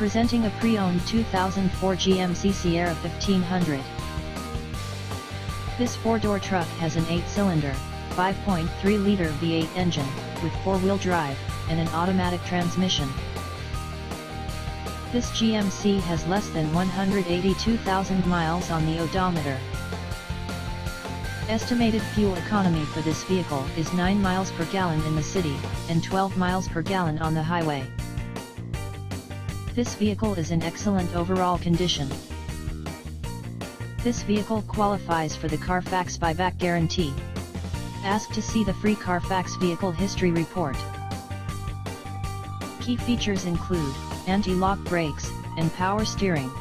Presenting a pre-owned 2004 GMC Sierra 1500. This four-door truck has an 8-cylinder, 5.3-liter V8 engine, with four-wheel drive, and an automatic transmission. This GMC has less than 182,000 miles on the odometer. Estimated fuel economy for this vehicle is 9 miles per gallon in the city, and 12 miles per gallon on the highway. This vehicle is in excellent overall condition. This vehicle qualifies for the Carfax buyback guarantee. Ask to see the free Carfax vehicle history report. Key features include anti-lock brakes and power steering.